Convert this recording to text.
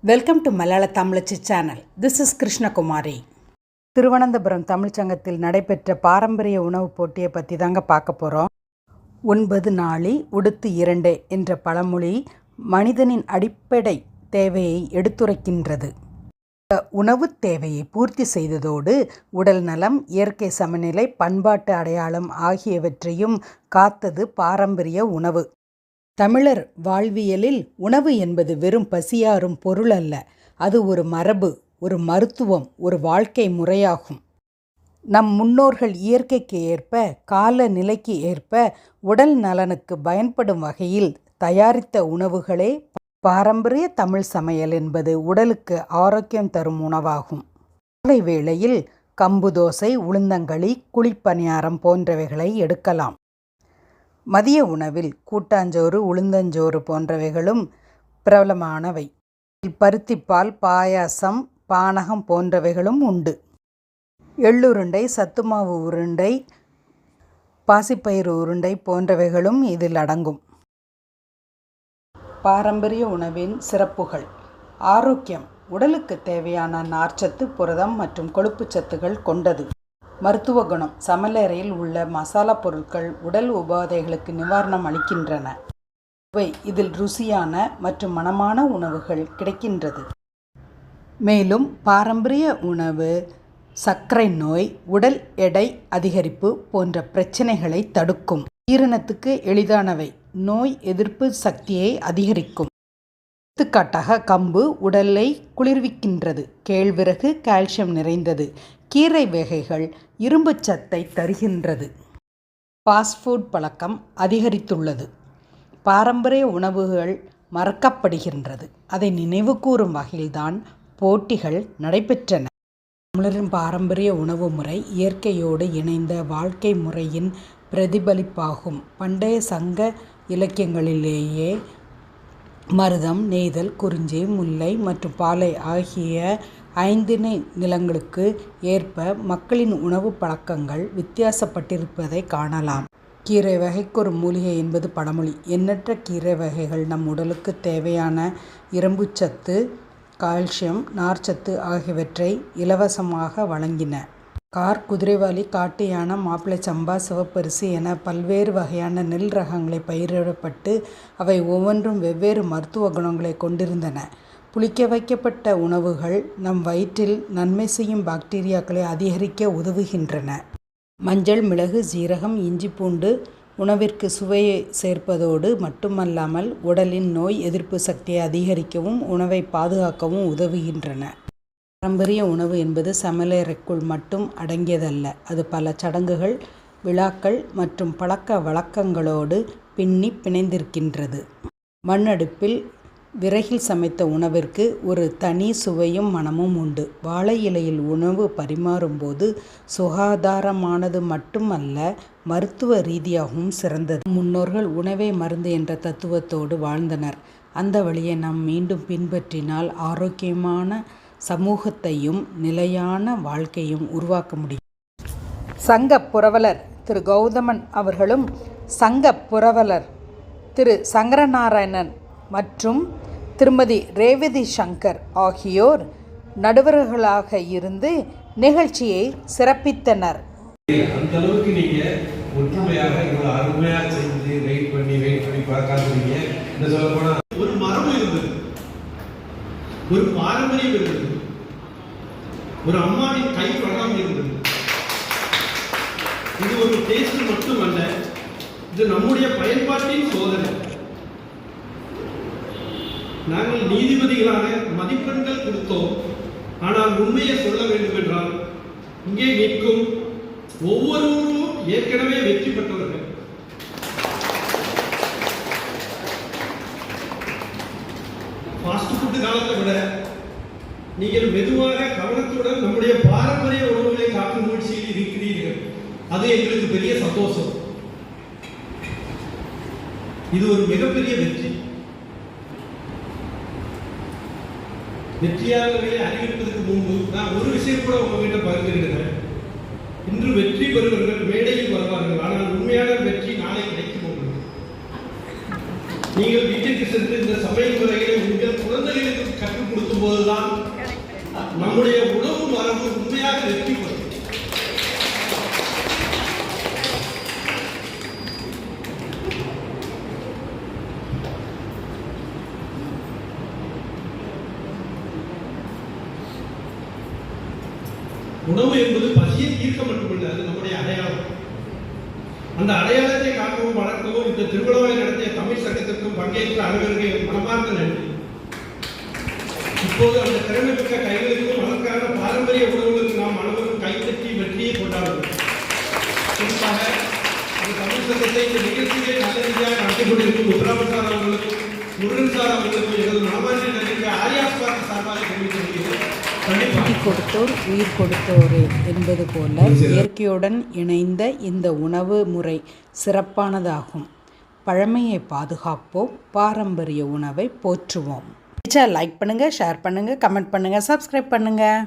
Welcome to Malayala Tamizhachi channel. This is Krishnakumari. Thiruvananthapuram தமிழ்ச்சங்கத்தில் நடைபெற்ற பாரம்பரிய உணவு போட்டியை பற்றி தாங்க பார்க்க போகிறோம். 9 நாழி உடுத்து 2 என்ற பழமொழி மனிதனின் அடிப்படை தேவையை எடுத்துரைக்கின்றது. உணவு தேவையை பூர்த்தி செய்ததோடு உடல் நலம், இயற்கை சமநிலை, பண்பாட்டு அடையாளம் ஆகியவற்றையும் காத்தது பாரம்பரிய உணவு. தமிழர் வாழ்வியலில் உணவு என்பது வெறும் பசியாறும் பொருள் அல்ல. அது ஒரு மரபு, ஒரு மருத்துவம், ஒரு வாழ்க்கை முறையாகும். நம் முன்னோர்கள் இயற்கைக்கு ஏற்ப, கால நிலைக்கு ஏற்ப, உடல் நலனுக்கு பயன்படும் வகையில் தயாரித்த உணவுகளே பாரம்பரிய தமிழ் சமையல் என்பது உடலுக்கு ஆரோக்கியம் தரும் உணவாகும். காலை வேளையில் கம்பு தோசை, உளுந்தங்களி, குழிப்பணியாரம் போன்றவைகளை எடுக்கலாம். மதிய உணவில் கூட்டாஞ்சோறு, உளுந்தஞ்சோறு போன்றவைகளும் பிரபலமானவை. பருத்திப்பால், பாயாசம், பானகம் போன்றவைகளும் உண்டு. எள்ளுருண்டை, சத்துமாவு உருண்டை, பாசிப்பயிறு உருண்டை போன்றவைகளும் இதில் அடங்கும். பாரம்பரிய உணவின் சிறப்புகள்: ஆரோக்கியம்: உடலுக்கு தேவையான நார்ச்சத்து, புரதம் மற்றும் கொழுப்பு சத்துக்கள் கொண்டது. மருத்துவ குணம்: சமையலறையில் உள்ள மசாலா பொருட்கள் உடல் உபாதைகளுக்கு நிவாரணம் அளிக்கின்றன. இதில் ருசியான மற்றும் மணமான உணவுகள் கிடைக்கின்றது. மேலும் பாரம்பரிய உணவு சர்க்கரை நோய், உடல் எடை அதிகரிப்பு போன்ற பிரச்சனைகளை தடுக்கும். ஜீரணத்துக்கு எளிதானவை, நோய் எதிர்ப்பு சக்தியை அதிகரிக்கும். எடுத்துக்காட்டாக கம்பு உடலை குளிர்விக்கின்றது. கேழ்விறகு கால்சியம் நிறைந்தது. கீரை வகைகள் இரும்பு சத்தை தருகின்றது. ஃபாஸ்ட் ஃபுட் பழக்கம் அதிகரித்துள்ளது. பாரம்பரிய உணவுகள் மறக்கப்படுகின்றது. அதை நினைவு கூறும் வகையில்தான் போட்டிகள் நடைபெற்றன. தமிழரின் பாரம்பரிய உணவு முறை இயற்கையோடு இணைந்த வாழ்க்கை முறையின் பிரதிபலிப்பாகும். பண்டைய சங்க இலக்கியங்களிலேயே மருதம், நெய்தல், குறிஞ்சி, முல்லை மற்றும் பாலை ஆகிய 5 நிலங்களுக்கு ஏற்ப மக்களின் உணவு பழக்கங்கள் வித்தியாசப்பட்டிருப்பதை காணலாம். கீரை வகைக்கு ஒரு மூலிகை என்பது பழமொழி. எண்ணற்ற கீரை வகைகள் நம் உடலுக்கு தேவையான இரும்புச்சத்து, கால்சியம், நார்ச்சத்து ஆகியவற்றை இலவசமாக வழங்கின. கார், குதிரைவாலி, காட்டு யானை, மாப்பிள்ளை சம்பா, சிவப்பரிசி என பல்வேறு வகையான நெல் ரகங்களை பயிரிடப்பட்டு அவை ஒவ்வொன்றும் வெவ்வேறு மருத்துவ குணங்களை கொண்டிருந்தன. புளிக்க வைக்கப்பட்ட உணவுகள் நம் வயிற்றில் நன்மை செய்யும் பாக்டீரியாக்களை அதிகரிக்க உதவுகின்றன. மஞ்சள், மிளகு, சீரகம், இஞ்சி, பூண்டு உணவிற்கு சுவையை சேர்ப்பதோடு மட்டுமல்லாமல் உடலின் நோய் எதிர்ப்பு சக்தியை அதிகரிக்கவும் உணவை பாதுகாக்கவும் உதவுகின்றன. பாரம்பரிய உணவு என்பது சமையலறைக்குள் மட்டும் அடங்கியதல்ல. அது பல சடங்குகள், விழாக்கள் மற்றும் பழக்க வழக்கங்களோடு பிணைந்திருக்கின்றது. மண்ணடுப்பில் விறகில் சமைத்த உணவிற்கு ஒரு தனி சுவையும் மணமும் உண்டு. வாழை இலையில் உணவு பரிமாறும்போது சுகாதாரமானது மட்டுமல்ல, மருத்துவ ரீதியாகவும் சிறந்தது. முன்னோர்கள் உணவே மருந்து என்ற தத்துவத்தோடு வாழ்ந்தனர். அந்த வழியை நாம் மீண்டும் பின்பற்றினால் ஆரோக்கியமான சமூகத்தையும் நிலையான வாழ்க்கையும் உருவாக்க முடியும். சங்க புரவலர் திரு கௌதமன் அவர்களும் சங்க புரவலர் திரு சங்கரநாராயணன் மற்றும் திருமதி ரேவதி சங்கர் ஆகியோர் நடுவர்களாக இருந்து நிகழ்ச்சியை சிறப்பித்தனர். அந்த அளவுக்கு நீங்க ஒற்றுமையாக இவ்வளவு அருமையா செஞ்சு வெயிட் பண்ணி பார்க்காதீங்க. இந்த சொல்ல போனா ஒரு மரபு இருந்தது, ஒரு பாரம்பரியம் இருந்தது, ஒரு அம்மாவின் கை பழம் இருந்தது. இது ஒரு டேஸ்ட் மட்டுமல்ல, இது நம்முடைய பயன்பாட்டின் சோதனை. நாங்கள் நீதிபதிகளாக மதிப்பெண்கள் கொடுத்தோம். ஆனால் உண்மையை சொல்ல வேண்டும் என்றால் இங்கே நிற்கும் ஒவ்வொருவரும் ஏற்கனவே வெற்றி பெற்றவர்கள். ஃபாஸ்ட் ஃபுட் காலத்தை விட நீங்கள் மெதுவாக கவனத்துடன் நம்முடைய பாரம்பரிய உணவுகளை காக்கும் முயற்சியில் இருக்கிறீர்கள். அது எங்களுக்கு பெரிய சந்தோஷம். இது ஒரு மிகப்பெரிய வெற்றி. வெற்றியாளர்களை அறிவிப்பதற்கு முன்பு நான் ஒரு விஷயம் கூட உங்ககிட்ட பகிர்ந்துகிறேன். இன்று வெற்றி பெறுவர்கள் மேடையில் வருவார்கள், ஆனால் உண்மையான வெற்றி நாளை கிடைக்கும். நீங்கள் வீட்டிற்கு சென்று இந்த சமையல் முறைகளை உங்கள் குழந்தைகளுக்கு கற்றுக் கொடுத்து நம்முடைய உணவு மரபு உண்மையாக வெற்றி பெறும். உணவு என்பது பசியை தீர்க்க மட்டுமல்ல, அது நம்முடைய அடையாளம். அந்த அடையாளத்தை காக்கவும் வளர்க்கவும் இந்த திருவிழாவை நடத்திய தமிழ் சங்கத்திற்கும் பங்கேற்ற அனைவருக்கும் மனமார்ந்த நன்றி. இப்போது அந்த திறமை மிக்க கைகளுக்கும் அதற்கான பாரம்பரிய உணவுகளுக்கு நாம் அனைவரும் கைத்தட்டி வெற்றியை கொண்டாடுவோம். குறிப்பாக அந்த தமிழ் சங்கத்தை இந்த நிகழ்ச்சியை நல்ல ரீதியாக நடத்தி கொண்டிருக்கும் உத்தராமன் சார் அவர்களுக்கும் முருகன் சார் அவர்களுக்கும் எனது மனமார்ந்த நன்றிக்கு ஆரியாஸ் பார்க்க சார்பாக தெரிவித்து வருகிறேன். உயிர் கொடுத்தோர் உயிர் கொடுத்தோரே என்பது போல இயற்கையுடன் இணைந்த இந்த உணவு முறை சிறப்பானதாகும். பழமையை பாதுகாப்போம், பாரம்பரிய உணவை போற்றுவோம். லைக் பண்ணுங்கள், ஷேர் பண்ணுங்கள், கமெண்ட் பண்ணுங்கள், சப்ஸ்கிரைப் பண்ணுங்கள்.